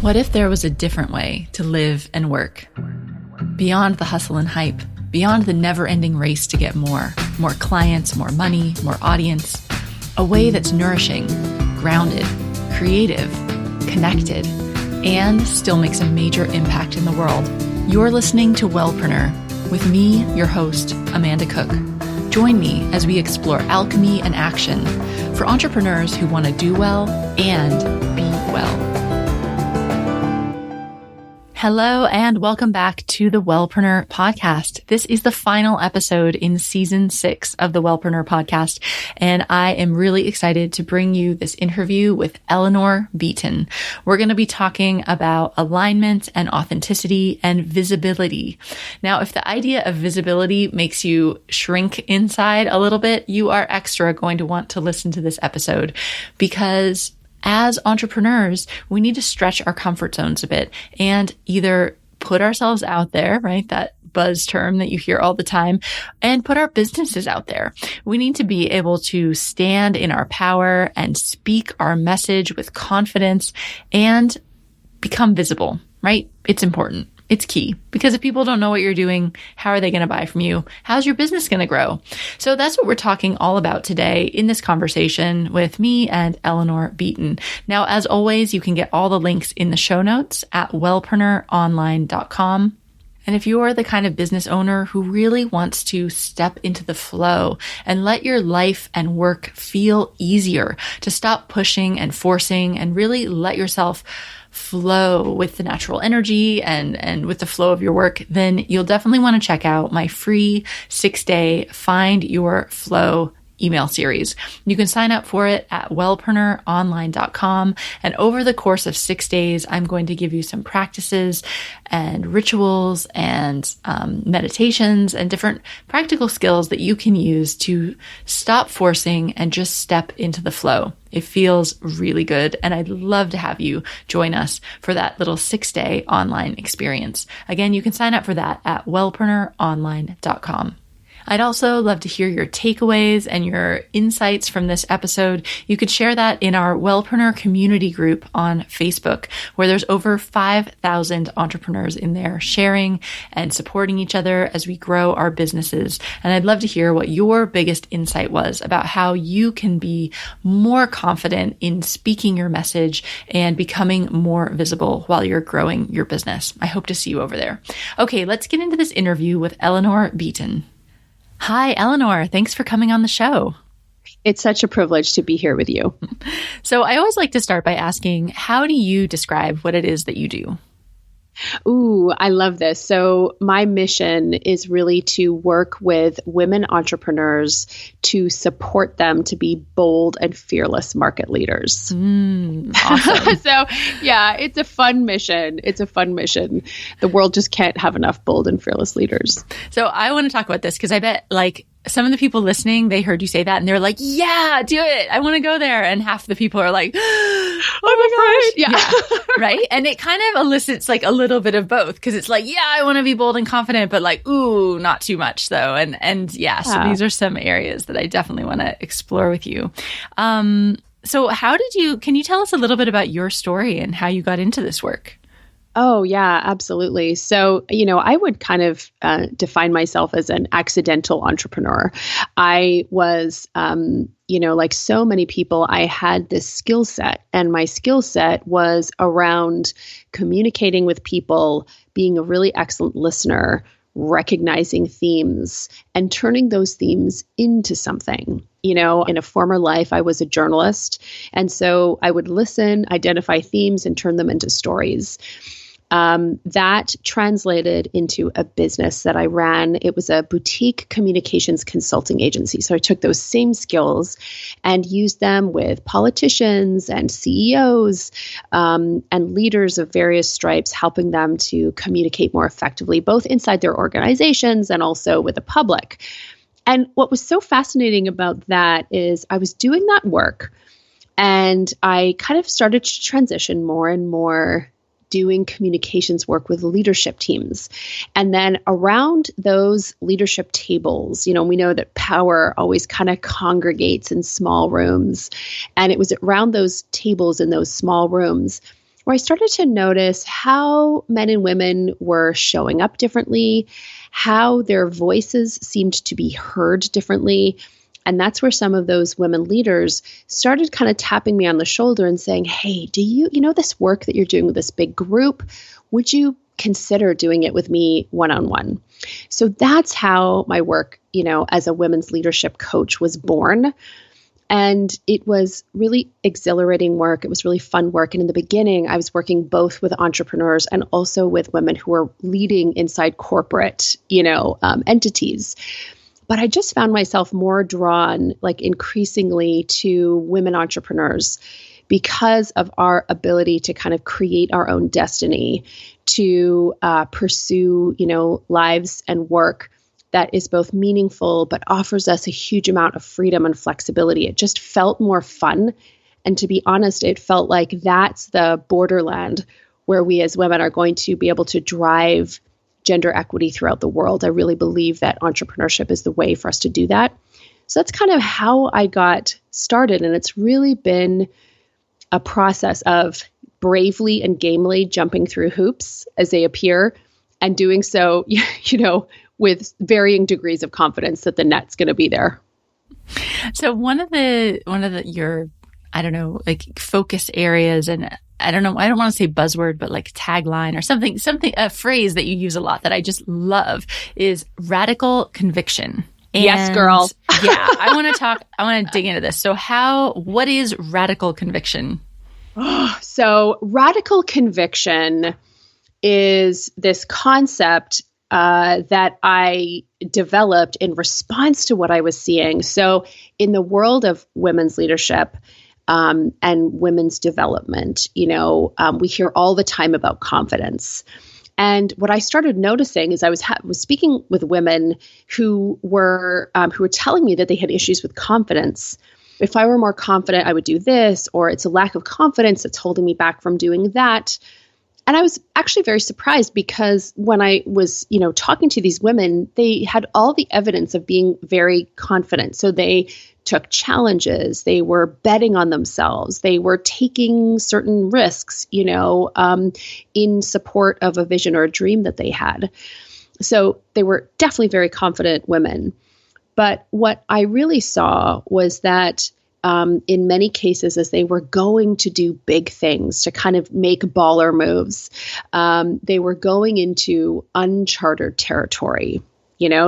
What if there was a different way to live and work? Beyond the hustle and hype, beyond the never-ending race to get more clients, more money, more audience, a way that's nourishing, grounded, creative, connected, and still makes a major impact in the world. You're listening to Wellpreneur with me, your host, Amanda Cook. Join me as we explore alchemy and action for entrepreneurs who want to do well and be well. Hello and welcome back to the Wellpreneur podcast. This is the final episode in season 6 of the Wellpreneur podcast, and I am really excited to bring you this interview with Eleanor Beaton. We're going to be talking about alignment and authenticity and visibility. Now, if the idea of visibility makes you shrink inside a little bit, you are extra going to want to listen to this episode because as entrepreneurs, we need to stretch our comfort zones a bit and either put ourselves out there, right? That buzz term that you hear all the time, and put our businesses out there. We need to be able to stand in our power and speak our message with confidence and become visible, right? It's important. It's key because if people don't know what you're doing, how are they going to buy from you? How's your business going to grow? So that's what we're talking all about today in this conversation with me and Eleanor Beaton. Now, as always, you can get all the links in the show notes at wellpreneuronline.com. And if you are the kind of business owner who really wants to step into the flow and let your life and work feel easier, to stop pushing and forcing and really let yourself flow with the natural energy and with the flow of your work, then you'll definitely want to check out my free 6-day Find Your Flow email series. You can sign up for it at wellpreneuronline.com. And over the course of 6 days, I'm going to give you some practices and rituals and meditations and different practical skills that you can use to stop forcing and just step into the flow. It feels really good. And I'd love to have you join us for that little 6-day online experience. Again, you can sign up for that at wellpreneuronline.com. I'd also love to hear your takeaways and your insights from this episode. You could share that in our Wellpreneur Community group on Facebook, where there's over 5,000 entrepreneurs in there sharing and supporting each other as we grow our businesses. And I'd love to hear what your biggest insight was about how you can be more confident in speaking your message and becoming more visible while you're growing your business. I hope to see you over there. Okay, let's get into this interview with Eleanor Beaton. Hi, Eleanor. Thanks for coming on the show. It's such a privilege to be here with you. So I always like to start by asking, how do you describe what it is that you do? Ooh, I love this. So my mission is really to work with women entrepreneurs to support them to be bold and fearless market leaders. Awesome. So yeah, it's a fun mission. The world just can't have enough bold and fearless leaders. So I want to talk about this because I bet some of the people listening, they heard you say that and they're like, yeah, do it. I want to go there. And half the people are like, oh my gosh. Yeah. Right. And it kind of elicits like a little bit of both because it's like, yeah, I want to be bold and confident, but like, ooh, not too much though. And yeah, so these are some areas that I definitely want to explore with you. So can you tell us a little bit about your story and how you got into this work? Oh, yeah, absolutely. So, I would kind of define myself as an accidental entrepreneur. I was, like so many people, I had this skill set, and my skill set was around communicating with people, being a really excellent listener, recognizing themes, and turning those themes into something. In a former life, I was a journalist, and so I would listen, identify themes, and turn them into stories. That translated into a business that I ran. It was a boutique communications consulting agency. So I took those same skills and used them with politicians and CEOs and leaders of various stripes, helping them to communicate more effectively, both inside their organizations and also with the public. And what was so fascinating about that is I was doing that work and I kind of started to transition more and more doing communications work with leadership teams. And then around those leadership tables, we know that power always kind of congregates in small rooms. And it was around those tables in those small rooms where I started to notice how men and women were showing up differently, how their voices seemed to be heard differently. And that's where some of those women leaders started kind of tapping me on the shoulder and saying, hey, do you know this work that you're doing with this big group? Would you consider doing it with me one-on-one? So that's how my work, as a women's leadership coach was born. And it was really exhilarating work. It was really fun work. And in the beginning, I was working both with entrepreneurs and also with women who were leading inside corporate, entities. But I just found myself more drawn, like increasingly, to women entrepreneurs because of our ability to kind of create our own destiny, to pursue, lives and work that is both meaningful, but offers us a huge amount of freedom and flexibility. It just felt more fun. And to be honest, it felt like that's the borderland where we as women are going to be able to drive gender equity throughout the world. I really believe that entrepreneurship is the way for us to do that. So that's kind of how I got started. And it's really been a process of bravely and gamely jumping through hoops as they appear and doing so, with varying degrees of confidence that the net's going to be there. So one of your, focus areas, and I don't want to say buzzword, but like tagline or something, a phrase that you use a lot that I just love is radical conviction. And yes, girl. Yeah, I want to dig into this. So what is radical conviction? So radical conviction is this concept that I developed in response to what I was seeing. So in the world of women's leadership and women's development, we hear all the time about confidence. And what I started noticing is I was speaking with women who were telling me that they had issues with confidence. If I were more confident, I would do this, or it's a lack of confidence that's holding me back from doing that. And I was actually very surprised because when I was, talking to these women, they had all the evidence of being very confident. So they took challenges, they were betting on themselves, they were taking certain risks, in support of a vision or a dream that they had. So they were definitely very confident women. But what I really saw was that in many cases, as they were going to do big things, to kind of make baller moves, they were going into uncharted territory.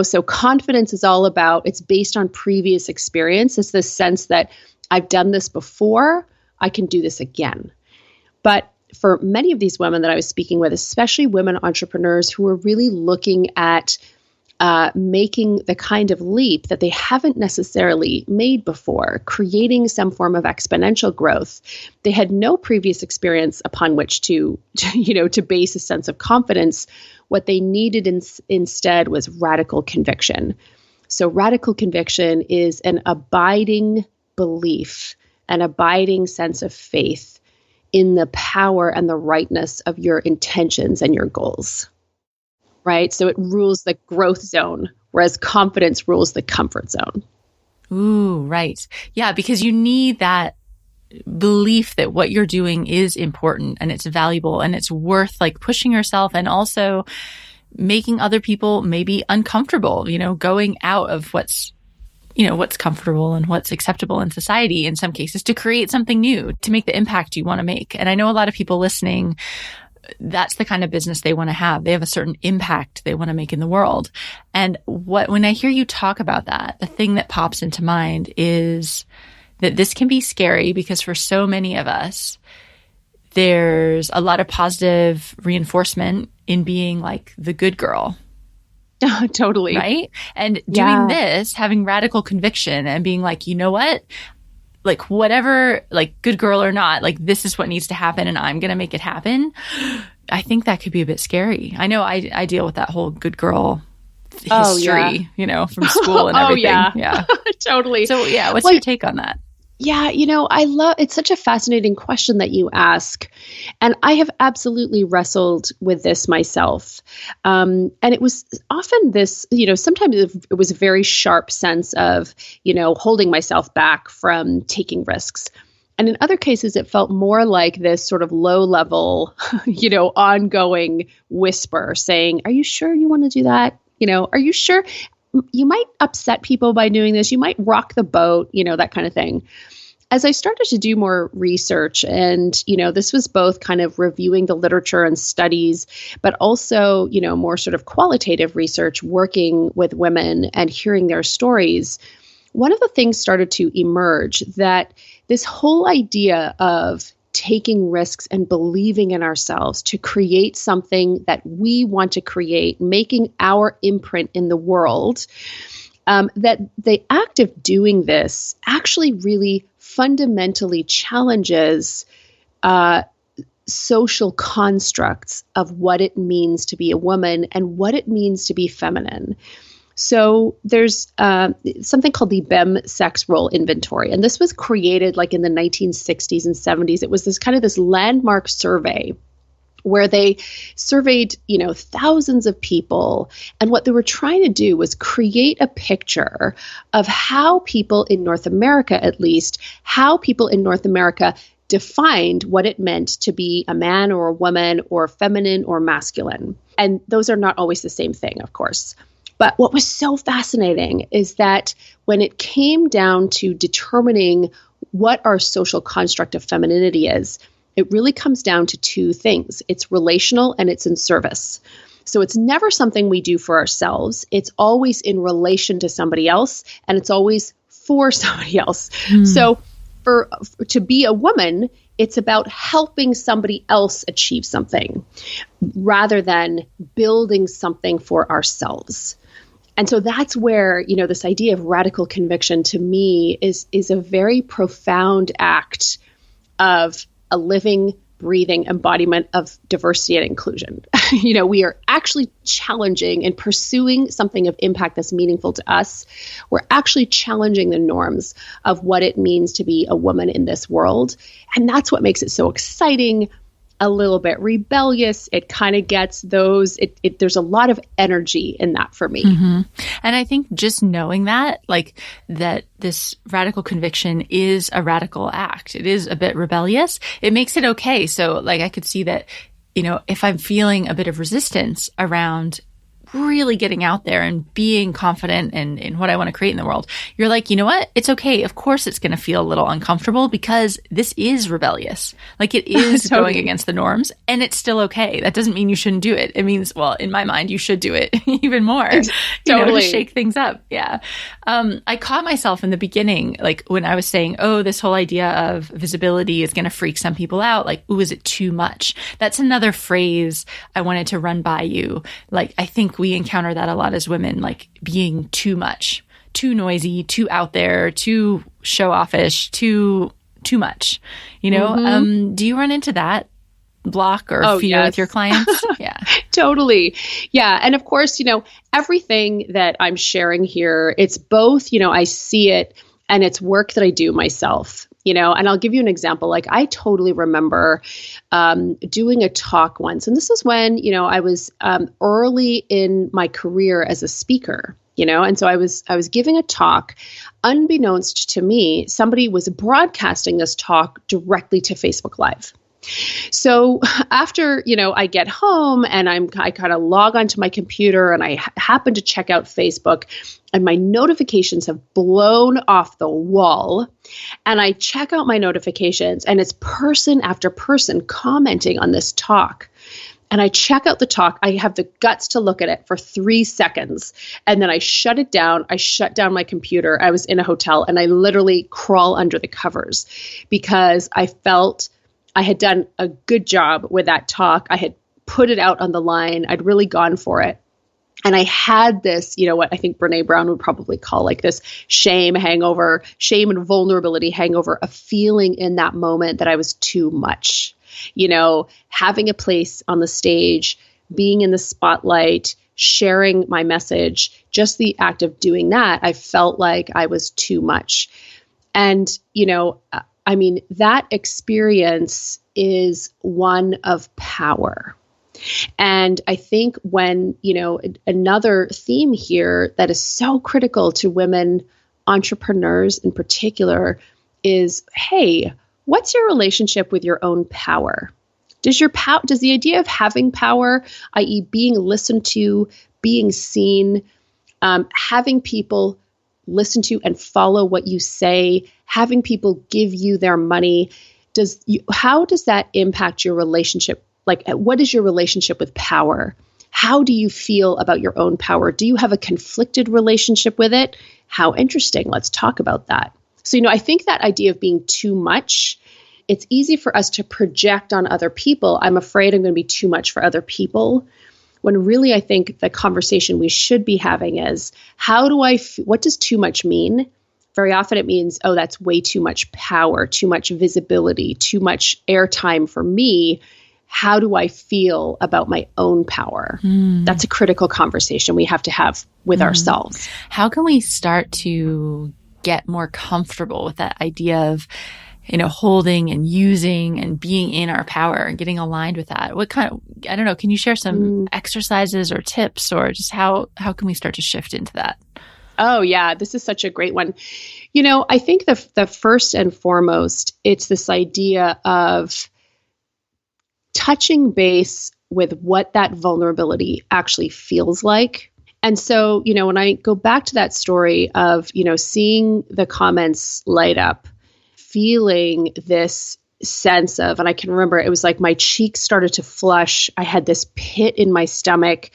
So confidence is all about, it's based on previous experience. It's this sense that I've done this before, I can do this again. But for many of these women that I was speaking with, especially women entrepreneurs who were really looking at making the kind of leap that they haven't necessarily made before, creating some form of exponential growth. They had no previous experience upon which to base a sense of confidence. What they needed instead was radical conviction. So radical conviction is an abiding belief, an abiding sense of faith in the power and the rightness of your intentions and your goals. Right? So it rules the growth zone, whereas confidence rules the comfort zone. Ooh, right. Yeah, because you need that belief that what you're doing is important and it's valuable and it's worth like pushing yourself and also making other people maybe uncomfortable, going out of what's comfortable and what's acceptable in society in some cases to create something new, to make the impact you want to make. And I know a lot of people listening, that's the kind of business they want to have. They have a certain impact they want to make in the world. And when I hear you talk about that, the thing that pops into mind is that this can be scary because for so many of us, there's a lot of positive reinforcement in being like the good girl. Totally. Right? And doing this, having radical conviction and being like, you know what? Like whatever, like good girl or not, like this is what needs to happen and I'm going to make it happen. I think that could be a bit scary. I know I deal with that whole good girl history, from school and everything. Yeah. Totally. So what's your take on that? Yeah, it's such a fascinating question that you ask. And I have absolutely wrestled with this myself. And it was often this, sometimes it was a very sharp sense of, holding myself back from taking risks. And in other cases, it felt more like this sort of low level, ongoing whisper saying, are you sure you want to do that? Are you sure you might upset people by doing this? You might rock the boat, that kind of thing. As I started to do more research, and, this was both kind of reviewing the literature and studies, but also, more sort of qualitative research, working with women and hearing their stories, one of the things started to emerge that this whole idea of taking risks and believing in ourselves to create something that we want to create, making our imprint in the world, that the act of doing this actually really fundamentally challenges social constructs of what it means to be a woman and what it means to be feminine. So there's something called the BEM sex role inventory. And this was created like in the 1960s and 70s. It was this landmark survey where they surveyed, thousands of people. And what they were trying to do was create a picture of how people in North America, at least, how people in North America defined what it meant to be a man or a woman or feminine or masculine. And those are not always the same thing, of course. But what was so fascinating is that when it came down to determining what our social construct of femininity is, it really comes down to two things. It's relational and it's in service. So it's never something we do for ourselves. It's always in relation to somebody else, and it's always for somebody else. So to be a woman, it's about helping somebody else achieve something rather than building something for ourselves. And so that's where, this idea of radical conviction to me is a very profound act of a living, breathing embodiment of diversity and inclusion. We are actually challenging and pursuing something of impact that's meaningful to us. We're actually challenging the norms of what it means to be a woman in this world. And that's what makes it so exciting, a little bit rebellious. It kind of gets those, there's a lot of energy in that for me. Mm-hmm. And I think just knowing that, that this radical conviction is a radical act. It is a bit rebellious. It makes it okay. So I could see that, if I'm feeling a bit of resistance around really getting out there and being confident in what I want to create in the world, you're like, you know what? It's okay. Of course it's going to feel a little uncomfortable because this is rebellious. It is Totally. going against the norms, and it's still okay. That doesn't mean you shouldn't do it. It means, well, in my mind, you should do it even more, Totally. To shake things up. Yeah. I caught myself in the beginning, when I was saying, oh, this whole idea of visibility is going to freak some people out. Ooh, is it too much? That's another phrase I wanted to run by you. I think we encounter that a lot as women, being too much, too noisy, too out there, too show offish, too much, Mm-hmm. Do you run into that block or fear with your clients? Yeah. Totally. Yeah. And of course, everything that I'm sharing here, it's both, I see it and it's work that I do myself. And I'll give you an example. I totally remember doing a talk once, and this is when, I was early in my career as a speaker, and so I was giving a talk. Unbeknownst to me, somebody was broadcasting this talk directly to Facebook Live. So after, I get home and I kind of log onto my computer and I happen to check out Facebook, and my notifications have blown off the wall. And I check out my notifications and it's person after person commenting on this talk. And I check out the talk. I have the guts to look at it for 3 seconds. And then I shut it down. I shut down my computer. I was in a hotel and I literally crawl under the covers because I felt I had done a good job with that talk. I had put it out on the line. I'd really gone for it. And I had this, what I think Brene Brown would probably call this shame hangover, shame and vulnerability hangover, a feeling in that moment that I was too much, having a place on the stage, being in the spotlight, sharing my message, just the act of doing that, I felt like I was too much. And, that experience is one of power. And I think when, another theme here that is so critical to women entrepreneurs in particular is, hey, what's your relationship with your own power? Does the idea of having power, i.e. being listened to, being seen, having people listen to and follow what you say, having people give you their money, how does that impact your relationship? Like, what is your relationship with power? How do you feel about your own power? Do you have a conflicted relationship with it? How interesting. Let's talk about that. So, I think that idea of being too much, it's easy for us to project on other people. I'm afraid I'm going to be too much for other people. When really, I think the conversation we should be having is, what does too much mean? Very often it means, oh, that's way too much power, too much visibility, too much airtime for me. How do I feel about my own power? That's a critical conversation we have to have with ourselves. How can we start to get more comfortable with that idea of, holding and using and being in our power and getting aligned with that? What kind of, I don't know, can you share some exercises or tips, or just how can we start to shift into that? Oh, yeah. This is such a great one. I think the first and foremost, it's this idea of touching base with what that vulnerability actually feels like. And so, when I go back to that story of, seeing the comments light up, feeling this sense of, and I can remember it was like my cheeks started to flush. I had this pit in my stomach.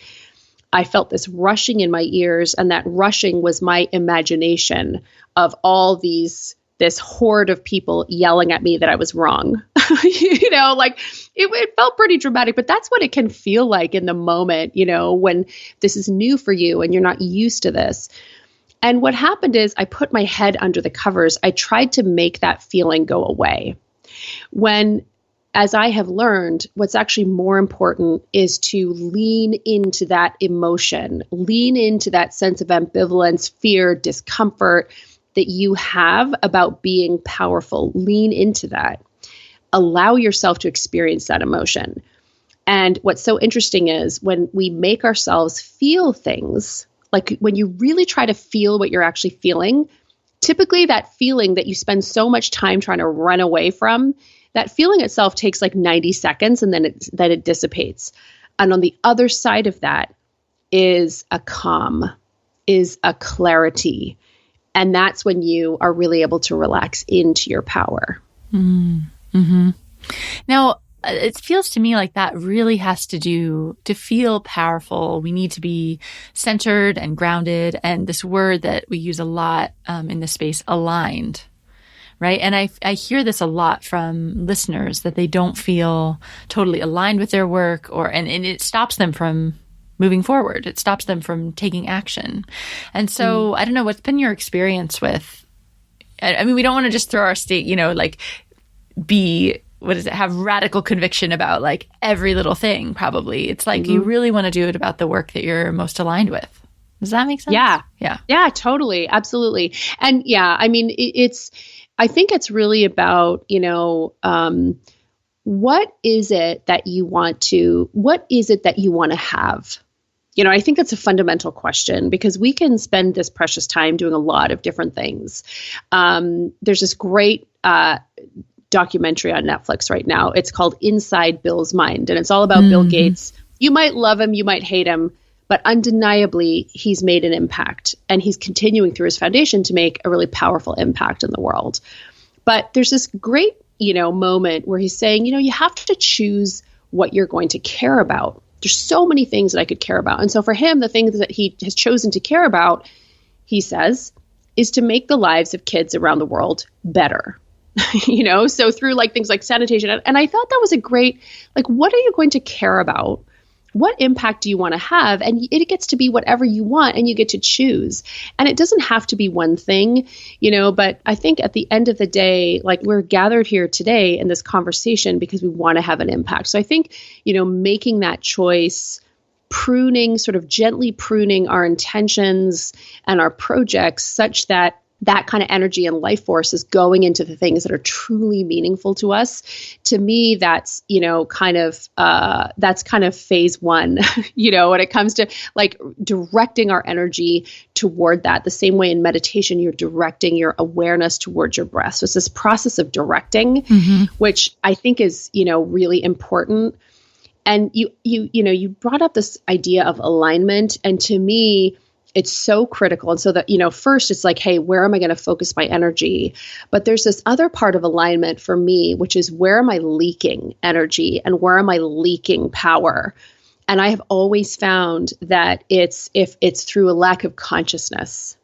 I felt this rushing in my ears, and that rushing was my imagination of all this horde of people yelling at me that I was wrong. It felt pretty dramatic, but that's what it can feel like in the moment, when this is new for you and you're not used to this. And what happened is I put my head under the covers. I tried to make that feeling go away. As I have learned, what's actually more important is to lean into that emotion, lean into that sense of ambivalence, fear, discomfort that you have about being powerful. Lean into that. Allow yourself to experience that emotion. And what's so interesting is when we make ourselves feel things, like when you really try to feel what you're actually feeling, typically that feeling that you spend so much time trying to run away from, that feeling itself takes like 90 seconds and then it dissipates. And on the other side of that is a calm, is a clarity. And that's when you are really able to relax into your power. Mm-hmm. Now, it feels to me like that really has to feel powerful. We need to be centered and grounded. And this word that we use a lot in this space, aligned, right? And I hear this a lot from listeners that they don't feel totally aligned with their work, and it stops them from moving forward. It stops them from taking action. And so I don't know, what's been your experience with, I mean, we don't want to just throw our state, have radical conviction about like every little thing, probably. It's like you really want to do it about the work that you're most aligned with. Does that make sense? Yeah, totally. Absolutely. And yeah, I mean, I think it's really about, what is it that you want to have? I think that's a fundamental question, because we can spend this precious time doing a lot of different things. There's this great documentary on Netflix right now. It's called Inside Bill's Mind, and it's all about Bill Gates. You might love him, you might hate him, but undeniably he's made an impact, and he's continuing through his foundation to make a really powerful impact in the world. But there's this great, moment where he's saying, you have to choose what you're going to care about. There's so many things that I could care about. And so for him, the things that he has chosen to care about, he says, is to make the lives of kids around the world better. So through like things like sanitation. And I thought that was a great, like, what are you going to care about? What impact do you want to have? And it gets to be whatever you want, and you get to choose. And it doesn't have to be one thing, but I think at the end of the day, like, we're gathered here today in this conversation because we want to have an impact. So I think, making that choice, sort of gently pruning our intentions and our projects such that that kind of energy and life force is going into the things that are truly meaningful to us. To me, that's, that's kind of phase one, when it comes to like directing our energy toward that. The same way in meditation, you're directing your awareness towards your breath. So it's this process of directing, which I think is, really important. And you brought up this idea of alignment. And to me, it's so critical. And so that, first it's like, hey, where am I going to focus my energy? But there's this other part of alignment for me, which is where am I leaking energy and where am I leaking power? And I have always found that if it's through a lack of consciousness,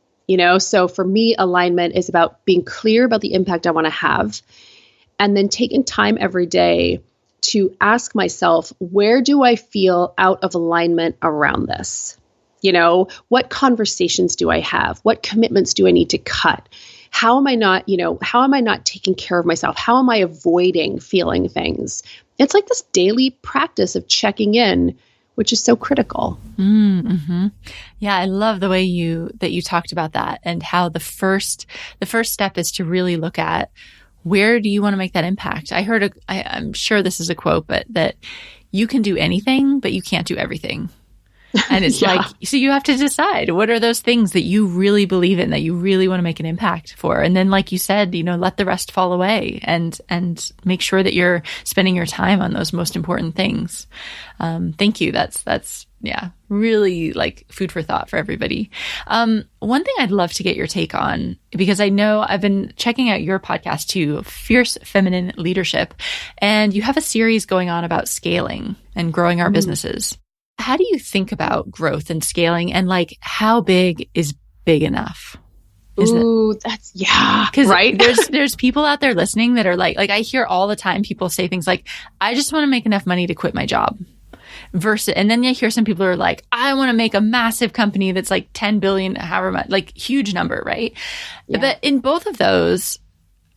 so for me, alignment is about being clear about the impact I want to have, and then taking time every day to ask myself, where do I feel out of alignment around this? What conversations do I have? What commitments do I need to cut? How am I not taking care of myself? How am I avoiding feeling things? It's like this daily practice of checking in, which is so critical. Mm-hmm. Yeah, I love the way that you talked about that, and how the first step is to really look at, where do you want to make that impact? I'm sure this is a quote, but that you can do anything, but you can't do everything. And it's like, so you have to decide, what are those things that you really believe in, that you really want to make an impact for? And then, like you said, let the rest fall away, and make sure that you're spending your time on those most important things. Thank you. That's really like food for thought for everybody. One thing I'd love to get your take on, because I know I've been checking out your podcast too, Fierce Feminine Leadership, and you have a series going on about scaling and growing our businesses. How do you think about growth and scaling, and like, how big is big enough? Right. There's people out there listening that are like I hear all the time people say things like, I just want to make enough money to quit my job. And then you hear some people are like, I want to make a massive company that's like 10 billion, however much, like huge number, right? Yeah. But in both of those,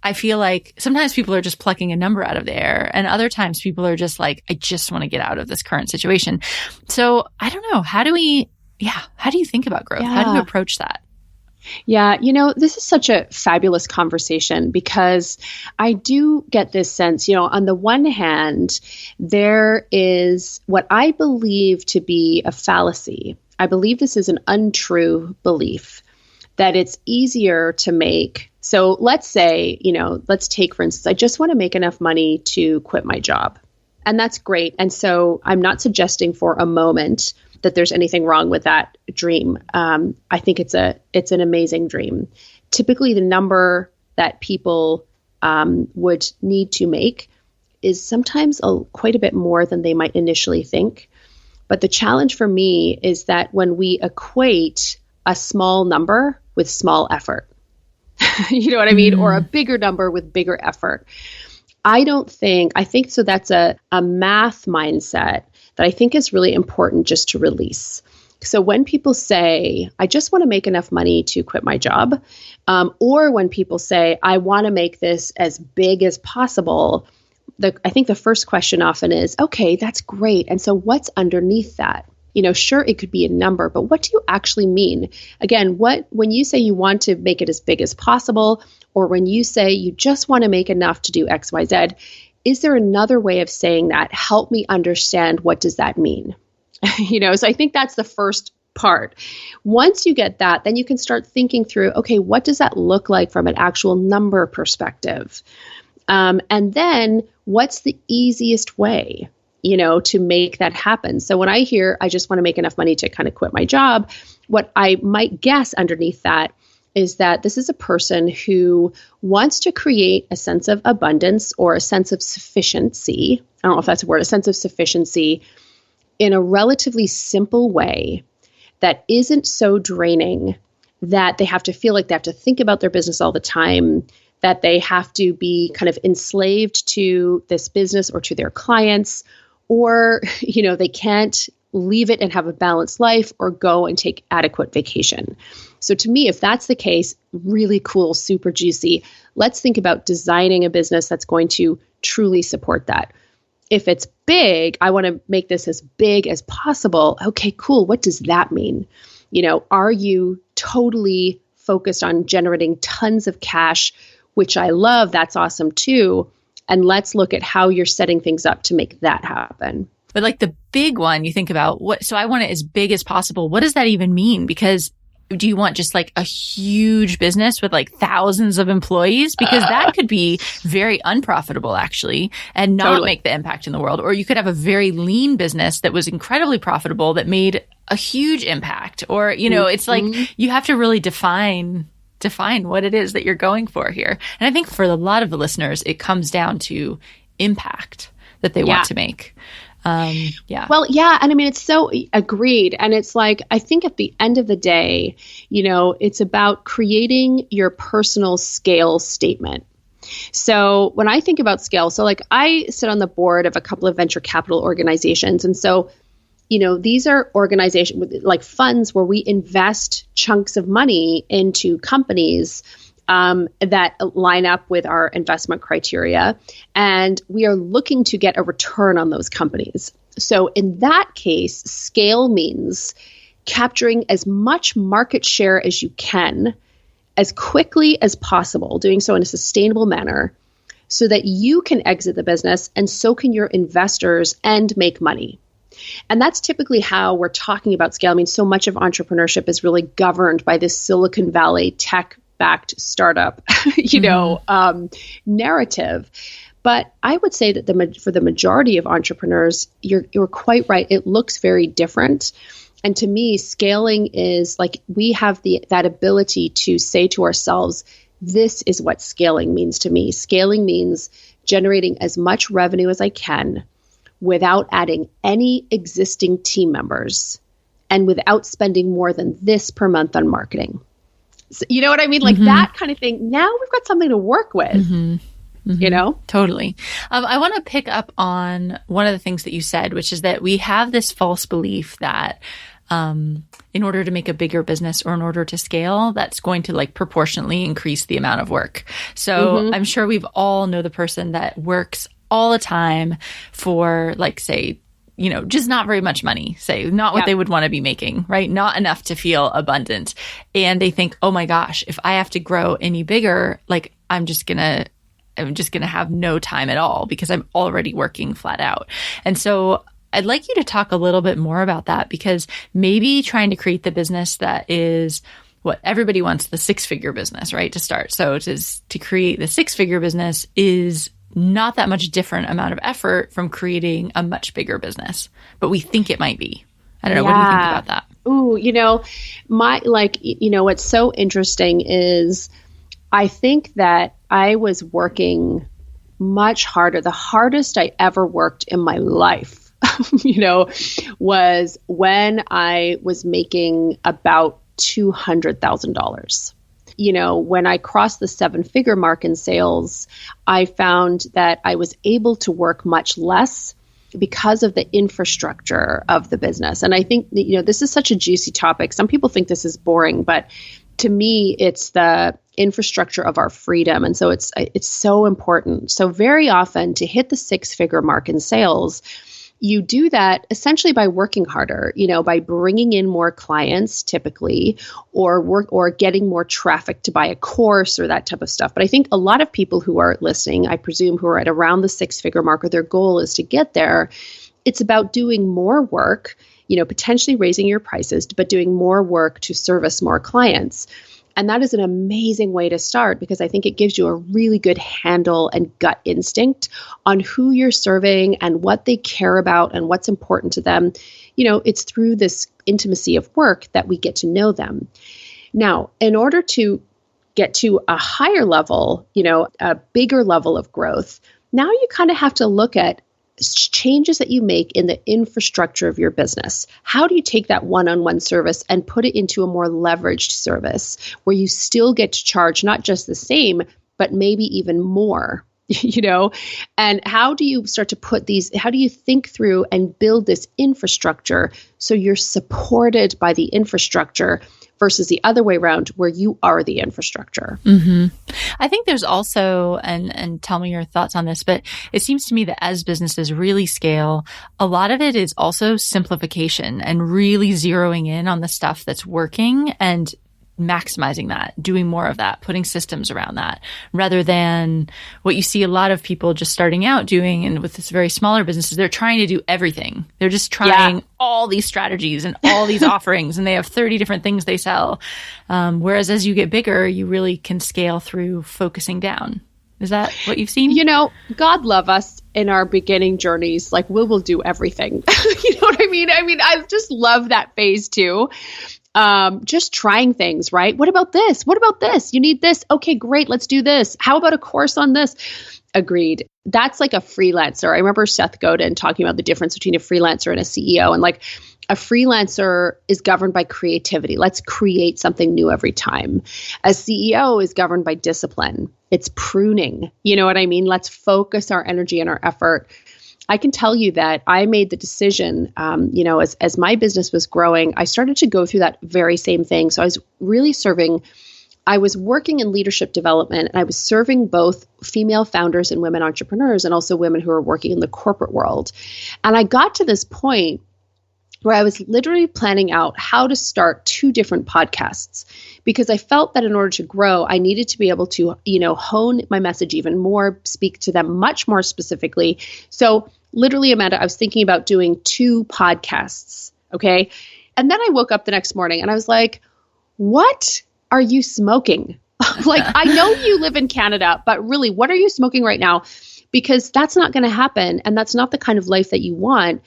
I feel like sometimes people are just plucking a number out of the air, and other times people are just like, I just want to get out of this current situation. So I don't know. How do you think about growth? How do you approach that? Yeah, this is such a fabulous conversation, because I do get this sense, on the one hand, there is what I believe to be a fallacy. I believe this is an untrue belief, that it's easier to make. So let's say, let's take, for instance, I just want to make enough money to quit my job. And that's great. And so I'm not suggesting for a moment that there's anything wrong with that dream. I think it's an amazing dream. Typically, the number that people would need to make is sometimes quite a bit more than they might initially think. But the challenge for me is that when we equate a small number with small effort, you know what I mean? Or a bigger number with bigger effort. I think so that's a math mindset that I think is really important just to release. So when people say, I just want to make enough money to quit my job, or when people say, I want to make this as big as possible, I think the first question often is, okay, that's great. And so what's underneath that? Sure, it could be a number, but what do you actually mean? Again, when you say you want to make it as big as possible, or when you say you just want to make enough to do X, Y, Z, is there another way of saying that? Help me understand, what does that mean? So I think that's the first part. Once you get that, then you can start thinking through, okay, what does that look like from an actual number perspective? And then what's the easiest way, to make that happen? So when I hear, I just want to make enough money to kind of quit my job, what I might guess underneath that is that this is a person who wants to create a sense of abundance or a sense of sufficiency. I don't know if that's a word, a sense of sufficiency in a relatively simple way that isn't so draining that they have to feel like they have to think about their business all the time, that they have to be kind of enslaved to this business or to their clients, or, they can't leave it and have a balanced life or go and take adequate vacation. So to me, if that's the case, really cool, super juicy. Let's think about designing a business that's going to truly support that. If it's big, I want to make this as big as possible. Okay, cool. What does that mean? Are you totally focused on generating tons of cash, which I love. That's awesome too. And let's look at how you're setting things up to make that happen. But like the big one, you think about so I want it as big as possible. What does that even mean? Because do you want just like a huge business with like thousands of employees? Because that could be very unprofitable actually and not make the impact in the world. Or you could have a very lean business that was incredibly profitable that made a huge impact. Or, it's like you have to really define what it is that you're going for here. And I think for a lot of the listeners, it comes down to impact that they want to make. Well, yeah. And I mean, it's so agreed. And it's like, I think at the end of the day, it's about creating your personal scale statement. So when I think about scale, so like I sit on the board of a couple of venture capital organizations. And so, these are organizations with like funds where we invest chunks of money into companies that line up with our investment criteria. And we are looking to get a return on those companies. So in that case, scale means capturing as much market share as you can, as quickly as possible, doing so in a sustainable manner so that you can exit the business and so can your investors and make money. And that's typically how we're talking about scale. I mean, so much of entrepreneurship is really governed by this Silicon Valley tech-backed startup, narrative. But I would say that for the majority of entrepreneurs, you're quite right. It looks very different. And to me, scaling is like we have that ability to say to ourselves, this is what scaling means to me. Scaling means generating as much revenue as I can without adding any existing team members and without spending more than this per month on marketing. So, you know what I mean? Like that kind of thing. Now we've got something to work with, Totally. I want to pick up on one of the things that you said, which is that we have this false belief that in order to make a bigger business or in order to scale, that's going to like proportionally increase the amount of work. So I'm sure we've all know the person that works all the time for like, say, just not very much money, say not what they would want to be making, right? Not enough to feel abundant. And they think, oh my gosh, if I have to grow any bigger, like I'm just going to have no time at all because I'm already working flat out. And so I'd like you to talk a little bit more about that because maybe trying to create the business that is what everybody wants, the 6-figure business, right? To start. So to create the 6-figure business is not that much different amount of effort from creating a much bigger business, but we think it might be. I don't know. What do you think about that? Ooh, what's so interesting is I think that I was working much harder. The hardest I ever worked in my life, was when I was making about $200,000. When I crossed the 7-figure mark in sales, I found that I was able to work much less because of the infrastructure of the business. And I think, this is such a juicy topic. Some people think this is boring, but to me, it's the infrastructure of our freedom. And so it's so important. So very often to hit the 6-figure mark in sales, you do that essentially by working harder, by bringing in more clients typically, or getting more traffic to buy a course or that type of stuff. But I think a lot of people who are listening, I presume, who are at around the 6-figure mark or their goal is to get there, it's about doing more work, potentially raising your prices, but doing more work to service more clients. And that is an amazing way to start because I think it gives you a really good handle and gut instinct on who you're serving and what they care about and what's important to them. It's through this intimacy of work that we get to know them. Now, in order to get to a higher level, a bigger level of growth, now you kind of have to look at changes that you make in the infrastructure of your business. How do you take that one-on-one service and put it into a more leveraged service where you still get to charge not just the same, but maybe even more, And how do you start to how do you think through and build this infrastructure so you're supported by the infrastructure versus the other way around where you are the infrastructure? I think there's also, and tell me your thoughts on this, but it seems to me that as businesses really scale, a lot of it is also simplification and really zeroing in on the stuff that's working and maximizing that, doing more of that, putting systems around that, rather than what you see a lot of people just starting out doing. And with this very smaller businesses, they're trying to do everything. They're just trying all these strategies and all these offerings, and they have 30 different things they sell. Whereas as you get bigger, you really can scale through focusing down. Is that what you've seen? God love us in our beginning journeys. Like, we will do everything. You know what I mean? I just love that phase too. Just trying things, right? What about this? What about this? You need this. Okay, great. Let's do this. How about a course on this? Agreed. That's like a freelancer. I remember Seth Godin talking about the difference between a freelancer and a CEO. And like, a freelancer is governed by creativity. Let's create something new every time. A CEO is governed by discipline. It's pruning. You know what I mean? Let's focus our energy and our effort. I can tell you that I made the decision, as my business was growing, I started to go through that very same thing. So I was working in leadership development, and I was serving both female founders and women entrepreneurs, and also women who are working in the corporate world. And I got to this point where I was literally planning out how to start 2 different podcasts, because I felt that in order to grow, I needed to be able to, hone my message even more, speak to them much more specifically. So literally, Amanda, I was thinking about doing 2 podcasts. Okay. And then I woke up the next morning and I was like, what are you smoking? Like, I know you live in Canada, but really, what are you smoking right now? Because that's not going to happen. And that's not the kind of life that you want.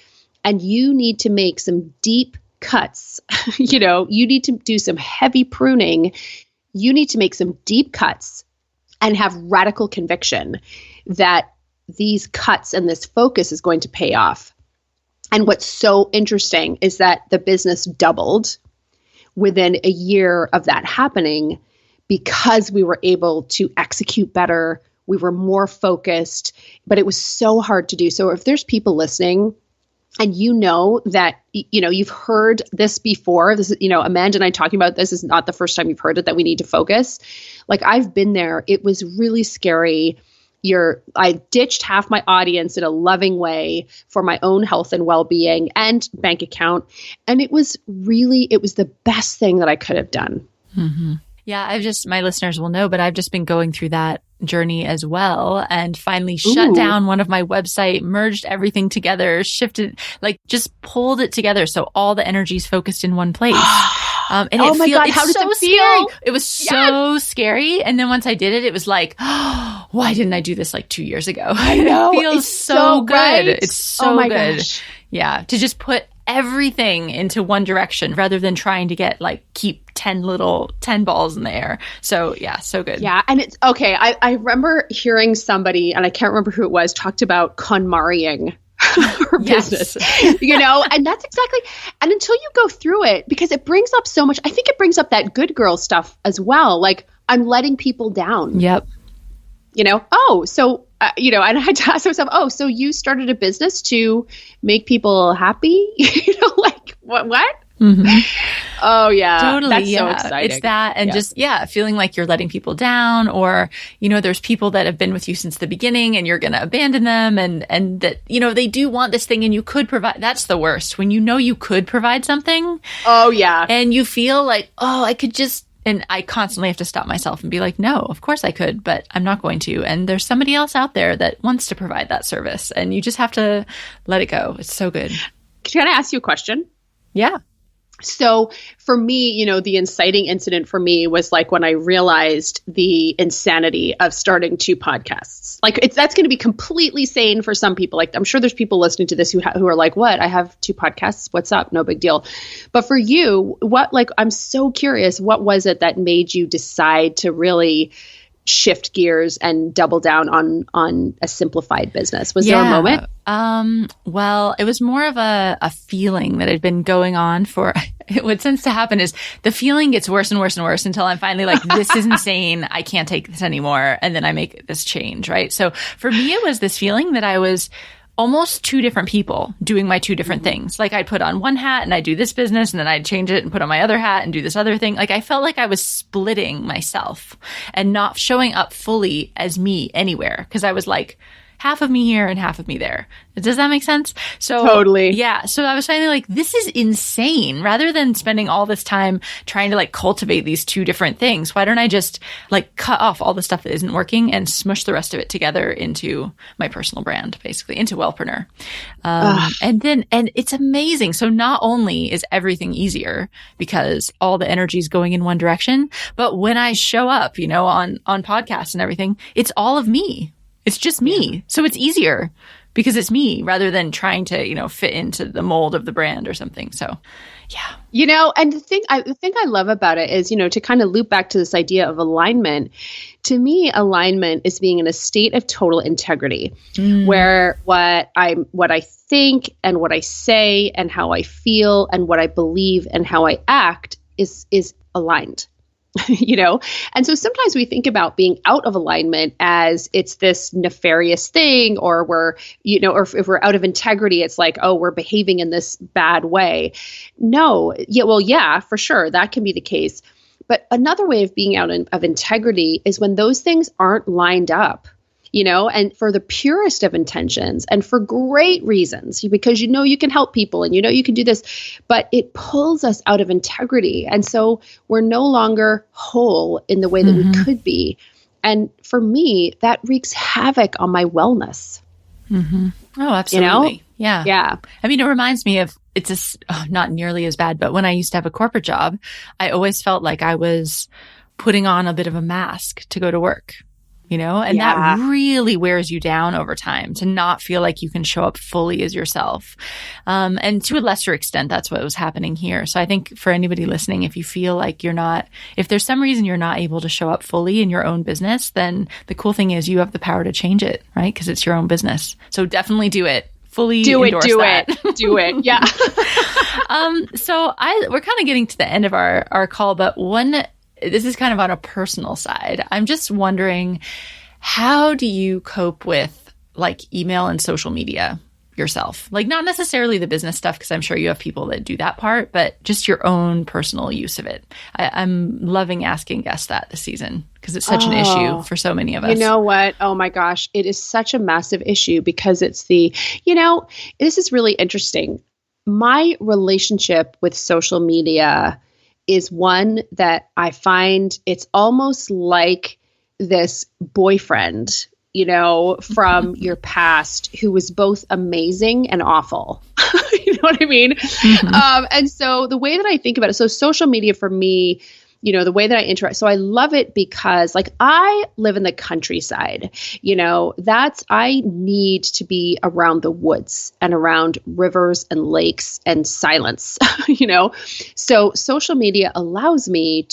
And you need to make some deep cuts. You need to do some heavy pruning. You need to make some deep cuts and have radical conviction that these cuts and this focus is going to pay off. And what's so interesting is that the business doubled within a year of that happening, because we were able to execute better. We were more focused, but it was so hard to do. So if there's people listening, and that, you've heard this before, this is, Amanda and I talking about this is not the first time you've heard it, that we need to focus. Like, I've been there. It was really scary. I ditched half my audience in a loving way for my own health and well-being and bank account. And it was the best thing that I could have done. Mm-hmm. Yeah, my listeners will know, but I've just been going through that journey as well, and finally shut down one of my website, merged everything together, shifted, just pulled it together. So all the energy is focused in one place. And oh my God, how does it feel? Scary. It was so scary. And then once I did it, it was like, oh, why didn't I do this 2 years ago? I know. It feels so good. Right? It's so good. Gosh. Yeah. To just put everything into one direction rather than trying to get keep 10 balls in the air. So yeah, so good. Yeah. And it's okay. I remember hearing somebody, and I can't remember who it was, talked about KonMariing her business, and that's exactly, and until you go through it, because it brings up so much, I think it brings up that good girl stuff as well. Like, I'm letting people down. Yep. And I had to ask myself, so you started a business to make people happy? What? Mm-hmm. Oh yeah. Totally. That's so exciting. It's that. And just feeling like you're letting people down, or, there's people that have been with you since the beginning and you're going to abandon them, and that, they do want this thing and you could provide. That's the worst. When you could provide something. Oh yeah. And you feel like, I could just, and I constantly have to stop myself and be like, no, of course I could, but I'm not going to. And there's somebody else out there that wants to provide that service, and you just have to let it go. It's so good. Can I ask you a question? Yeah. So for me, the inciting incident for me was when I realized the insanity of starting 2 podcasts. That's going to be completely sane for some people. I'm sure there's people listening to this who are like, what? I have 2 podcasts. What's up? No big deal. But for you, I'm so curious, what was it that made you decide to really shift gears and double down on a simplified business? Was there a moment? Well, it was more of a feeling that had been going on for, what tends to happen is the feeling gets worse and worse and worse until I'm finally like, this is insane. I can't take this anymore. And then I make this change, right? So for me, it was this feeling that I was almost 2 different people doing my 2 different things. I'd put on one hat and I'd do this business, and then I'd change it and put on my other hat and do this other thing. I felt like I was splitting myself and not showing up fully as me anywhere. Cause I was half of me here and half of me there. Does that make sense? So totally. Yeah. So I was finding like, this is insane. Rather than spending all this time trying to like cultivate these two different things, why don't I just like cut off all the stuff that isn't working and smush the rest of it together into my personal brand, basically into Wellpreneur. And it's amazing. So not only is everything easier because all the energy is going in one direction, but when I show up, you know, on podcasts and everything, it's all of me. It's just me. Yeah. So it's easier because it's me rather than trying to, you know, fit into the mold of the brand or something. So yeah. You know, and the thing I love about it is, you know, to kind of loop back to this idea of alignment. To me, alignment is being in a state of total integrity where what I think and what I say and how I feel and what I believe and how I act is aligned. You know, and so sometimes we think about being out of alignment as it's this nefarious thing, or we're, you know, or if we're out of integrity, it's like, oh, we're behaving in this bad way. No, yeah, well, yeah, for sure, that can be the case. But another way of being out of integrity is when those things aren't lined up. You know, and for the purest of intentions and for great reasons, because you know you can help people and you know you can do this, but it pulls us out of integrity. And so we're no longer whole in the way that we could be. And for me, that wreaks havoc on my wellness. Mm-hmm. Oh, absolutely. You know? Yeah. Yeah. I mean, it reminds me of, not nearly as bad, but when I used to have a corporate job, I always felt like I was putting on a bit of a mask to go to work. You know, and that really wears you down over time to not feel like you can show up fully as yourself. And to a lesser extent, that's what was happening here. So I think for anybody listening, if you feel like if there's some reason you're not able to show up fully in your own business, then the cool thing is you have the power to change it, right? Because it's your own business. So definitely do it. Fully endorse that. Do it. Yeah. So we're kind of getting to the end of our call, but this is kind of on a personal side. I'm just wondering, how do you cope with like email and social media yourself? Like not necessarily the business stuff, because I'm sure you have people that do that part, but just your own personal use of it. I'm loving asking guests that this season because it's such an issue for so many of us. You know what? Oh my gosh. It is such a massive issue because it's this is really interesting. My relationship with social media is one that I find it's almost like this boyfriend, you know, from your past who was both amazing and awful. You know what I mean? And so the way that I think about it, so social media for me, you know, the way that I interact. So I love it because like I live in the countryside, you know, I need to be around the woods and around rivers and lakes and silence, you know. So social media allows me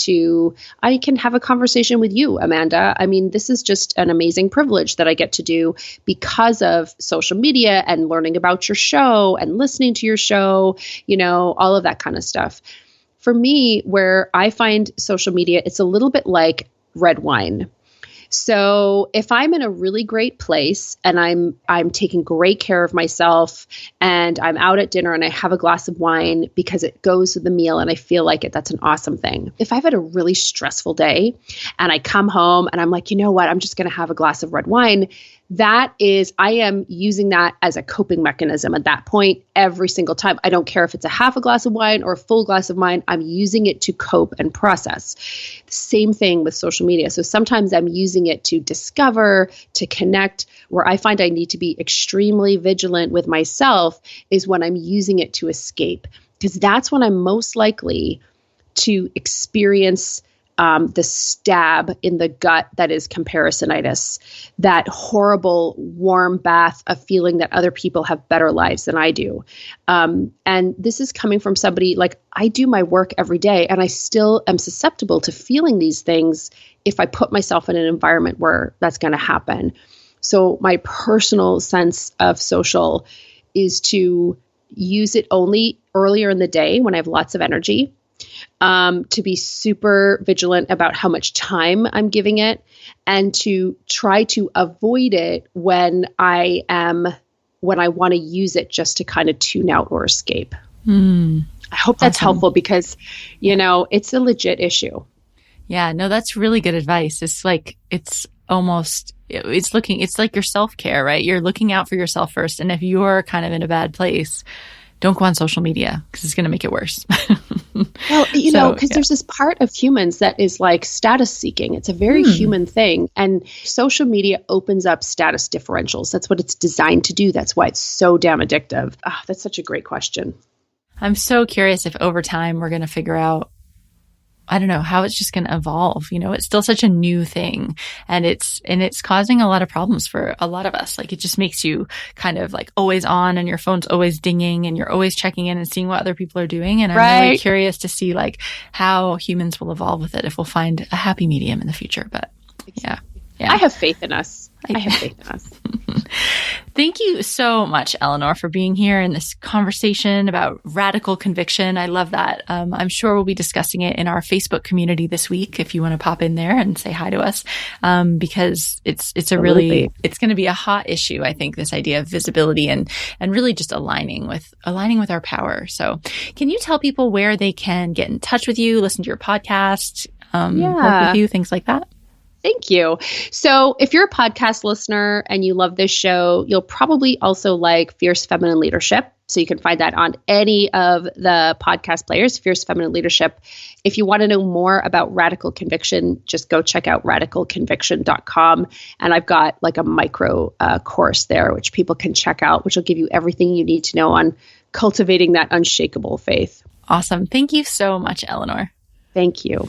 I can have a conversation with you, Amanda. I mean, this is just an amazing privilege that I get to do because of social media and learning about your show and listening to your show, you know, all of that kind of stuff. For me, where I find social media, it's a little bit like red wine. So if I'm in a really great place and I'm taking great care of myself and I'm out at dinner and I have a glass of wine because it goes with the meal and I feel like it, that's an awesome thing. If I've had a really stressful day and I come home and I'm like, you know what, I'm just going to have a glass of red wine, I am using that as a coping mechanism at that point every single time. I don't care if it's a half a glass of wine or a full glass of wine, I'm using it to cope and process. The same thing with social media. So sometimes I'm using it to discover, to connect. Where I find I need to be extremely vigilant with myself is when I'm using it to escape, because that's when I'm most likely to experience the stab in the gut that is comparisonitis, that horrible warm bath of feeling that other people have better lives than I do. And this is coming from somebody like I do my work every day and I still am susceptible to feeling these things if I put myself in an environment where that's going to happen. So my personal sense of social is to use it only earlier in the day when I have lots of energy. To be super vigilant about how much time I'm giving it and to try to avoid it when I want to use it just to kind of tune out or escape. I hope that's helpful because, you know, it's a legit issue. Yeah, no, that's really good advice. It's like, it's almost it's like your self-care, right? You're looking out for yourself first. And if you're kind of in a bad place, don't go on social media because it's going to make it worse. Well, because there's this part of humans that is like status seeking. It's a very human thing. And social media opens up status differentials. That's what it's designed to do. That's why it's so damn addictive. That's such a great question. I'm so curious if over time we're going to figure out, I don't know, how it's just going to evolve. It's still such a new thing, and it's causing a lot of problems for a lot of us. Like, it just makes you kind of like always on, and your phone's always dinging, and you're always checking in and seeing what other people are doing. And I'm really curious to see like how humans will evolve with it, if we'll find a happy medium in the future. But yeah. I have faith in us. Thank you so much, Eleanor, for being here in this conversation about radical conviction. I love that. I'm sure we'll be discussing it in our Facebook community this week if you want to pop in there and say hi to us, because it's going to be a hot issue, I think, this idea of visibility and really just aligning with our power. So can you tell people where they can get in touch with you, listen to your podcast, work with you, things like that? Thank you. So if you're a podcast listener and you love this show, you'll probably also like Fierce Feminine Leadership. So you can find that on any of the podcast players, Fierce Feminine Leadership. If you want to know more about radical conviction, just go check out radicalconviction.com. And I've got like a micro course there, which people can check out, which will give you everything you need to know on cultivating that unshakable faith. Awesome. Thank you so much, Eleanor. Thank you.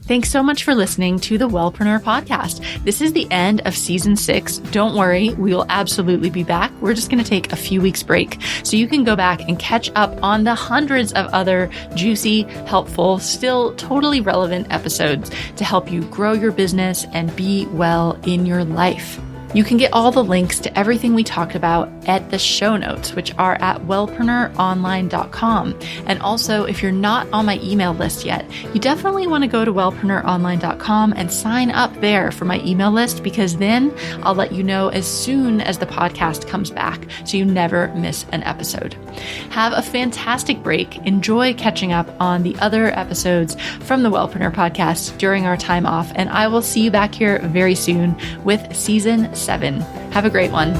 Thanks so much for listening to the Wellpreneur podcast. This is the end of season 6. Don't worry, we will absolutely be back. We're just going to take a few weeks break so you can go back and catch up on the hundreds of other juicy, helpful, still totally relevant episodes to help you grow your business and be well in your life. You can get all the links to everything we talked about at the show notes, which are at wellpreneuronline.com. And also, if you're not on my email list yet, you definitely want to go to wellpreneuronline.com and sign up there for my email list, because then I'll let you know as soon as the podcast comes back, so you never miss an episode. Have a fantastic break. Enjoy catching up on the other episodes from the Wellpreneur podcast during our time off, and I will see you back here very soon with season 7. Have a great one.